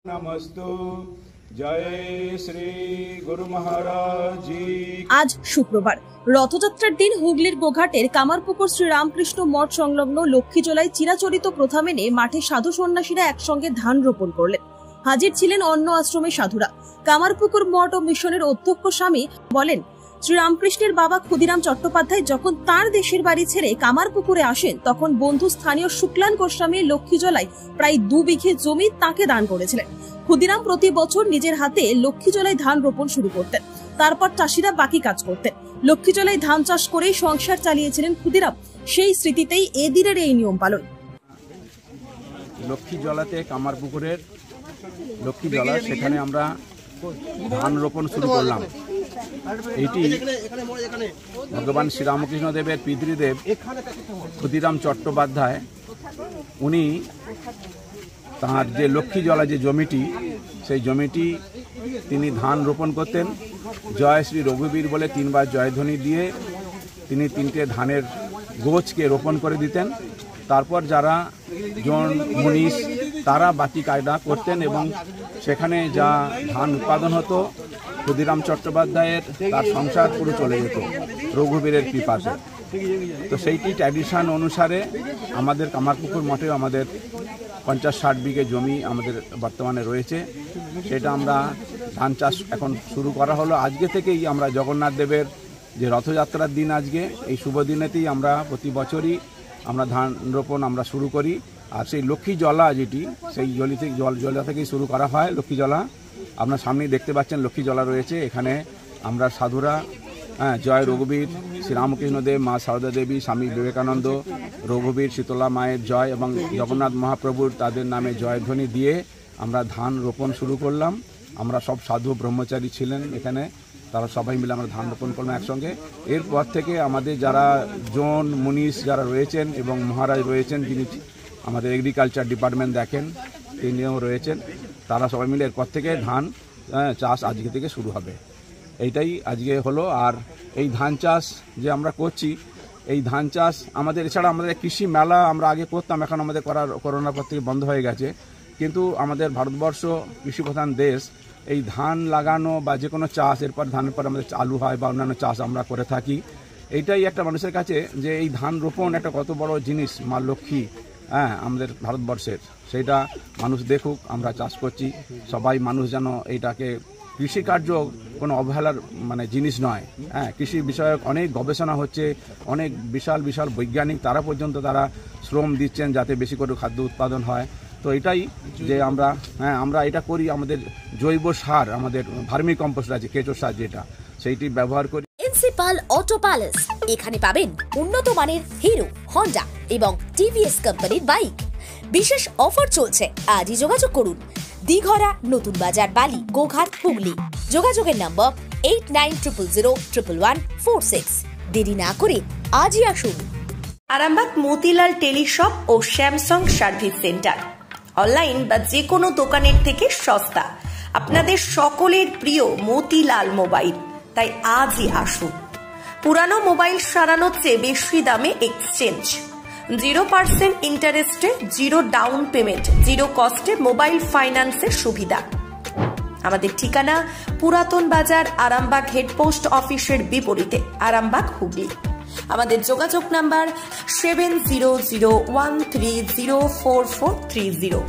नमस्तु जय श्री गुरु महाराज जी। आज शुक्रवार रथযাত্রার दिन হুগলির গোঘাটের কামারপুকুর শ্রী রামকৃষ্ণ মঠ সংলগ্ন লক্ষ্মীজোলাই চিরাচরিত প্রথা মেনে মাঠে সাধু সন্ন্যাসীরা একসঙ্গে ধান রোপণ করলেন। হাজির ছিলেন অন্য আশ্রমের সাধুরা। কামারপুকুর মঠ ও মিশনের অধ্যক্ষ স্বামী বলেন, শ্রী রামকৃষ্ণের বাবা ক্ষুদিরাম চট্টোপাধ্যায় যখন তার দেশের বাড়ি ছেড়ে কামারপুকুরে আসেন, তখন বন্ধু স্থানীয় শুক্লান গোস্বামী লক্ষ্মীজোলাই প্রায় 2 বিঘে জমি তাকে দান করেছিলেন। ক্ষুদিরাম প্রতি বছর নিজের হাতে লক্ষ্মীজোলাই ধান রোপণ শুরু করতেন, তারপর চাষিরা বাকি কাজ করতেন। লক্ষ্মীজোলাই ধান চাষ করেই সংসার চালিয়েছিলেন ক্ষুদিরাম। সেই স্মৃতিতেই এদিনের এই নিয়ম পালন। লক্ষ্মীজোলাতে কামারপুকুরের লক্ষ্মীজোলা, সেখানে আমরা ধান রোপণ শুরু করলাম। এটি ভগবান শ্রীরামকৃষ্ণ দেবের পিতৃদেব ক্ষুদিরাম চট্টোপাধ্যায়, উনি তাঁর যে লক্ষ্মীজোলা যে জমিটি, সেই জমিটি তিনি ধান রোপণ করতেন। জয় শ্রী রঘুবীর বলে 3 বার জয়ধ্বনি দিয়ে তিনি 3টে ধানের গোছকে রোপণ করে দিতেন। তারপর যারা জন মুনিশ তারা বাকি কায়দা করতেন এবং সেখানে যা ধান উৎপাদন হতো, ক্ষুদিরাম চট্টোপাধ্যায়ের তার সংসার পুরো চলে যেত রঘুবীরের কৃপাতে। তো সেইটি ট্র্যাডিশন অনুসারে আমাদের কামারপুকুর মঠেও আমাদের 50-60 বিঘে জমি আমাদের বর্তমানে রয়েছে। সেটা আমরা ধান চাষ এখন শুরু করা হলো। আজকে থেকেই আমরা জগন্নাথ দেবের যে রথযাত্রার দিন, আজকে এই শুভ দিনেতেই আমরা প্রতি বছরই আমরা ধান রোপণ আমরা শুরু করি। আর সেই লক্ষ্মীজোলা যেটি, সেই জলা থেকেই শুরু করা হয়। লক্ষ্মীজোলা আপনার সামনেই দেখতে পাচ্ছেন, লক্ষ্মীজোলা রয়েছে। এখানে আমরা সাধুরা জয় রঘুবীর, শ্রীরামকৃষ্ণ দেব, মা সারদা দেবী, স্বামী বিবেকানন্দ, রঘুবীর, শীতলা মায়ের জয় এবং জগন্নাথ মহাপ্রভুর তাদের নামে জয়ধ্বনি দিয়ে আমরা ধান রোপণ শুরু করলাম। আমরা সব সাধু ব্রহ্মচারী ছিলেন এখানে, তারা সবাই মিলে আমরা ধান রোপণ করলাম একসঙ্গে। এরপর থেকে আমাদের যারা জন মুনিশ যারা রয়েছেন এবং মহারাজ রয়েছেন, যিনি আমাদের এগ্রিকালচার ডিপার্টমেন্ট দেখেন, তিনিও রয়েছেন, তারা সবাই মিলে এরপর থেকে ধান চাষ আজকে থেকে শুরু হবে। এইটাই আজকে হলো। আর এই ধান চাষ যে আমরা করছি, এই ধান চাষ আমাদের এছাড়া আমাদের কৃষি মেলা আমরা আগে করতাম, এখন আমাদের করোনার পর থেকে বন্ধ হয়ে গেছে। কিন্তু আমাদের ভারতবর্ষ কৃষি প্রধান দেশ, এই ধান লাগানো বা যে কোনো চাষ, এরপর ধানের পর আমাদের আলু হয় বা অন্যান্য চাষ আমরা করে থাকি। এইটাই একটা মানুষের কাছে যে এই ধান রোপণ একটা কত বড় জিনিস, মা লক্ষ্মী আমাদের ভারতবর্ষের, সেইটা মানুষ দেখুক আমরা চাষ করছি। সবাই মানুষ যেন এইটাকে, কৃষিকার্য কোনো অবহেলার জিনিস নয়। কৃষি বিষয়ক অনেক গবেষণা হচ্ছে, অনেক বিশাল বিশাল বৈজ্ঞানিক তারা পর্যন্ত তারা শ্রম দিচ্ছেন যাতে বেশি করে খাদ্য উৎপাদন হয়। তো এটাই যে আমরা এটা করি। আমাদের জৈব সার, আমাদের ভার্মি কম্পোস্ট আছে, কেঁচো সার যেটা, সেইটি ব্যবহার করি। প্রিন্সিপাল অটো প্যালেস, এখানে পাবেন উন্নত মানের হিরো, হন্ডা এবং টিভিএস কোম্পানির বাইক। বিশেষ অফার চলছে, আজই যোগাযোগ করুন। দিঘরা, নতুন বাজার, বালি, গোঘাট, হুগলি। যোগাযোগের নম্বর 8900011146। দেরি না করে আজই আসুন। আরামবাগ মতিলাল টেলিশপ ও স্যামসাং সার্ভিস সেন্টার, অনলাইন বা যে কোনো দোকানের থেকে সস্তা। আপনাদের সকলের প্রিয় মতিলাল মোবাইল, তাই আজই আসুন। পুরানো মোবাইল সারানোর চেয়ে বেশি দামে এক্সচেঞ্জ, 0% ইন্টারেস্টে, 0 ডাউন পেমেন্ট, 0 কস্টে মোবাইল ফাইন্যান্সের সুবিধা। আমাদের ঠিকানা পুরাতন বাজার, আরামবাগ হেডপোস্ট অফিসের বিপরীতে, আরামবাগ, হুগলি। আমাদের যোগাযোগ নাম্বার 7001304430।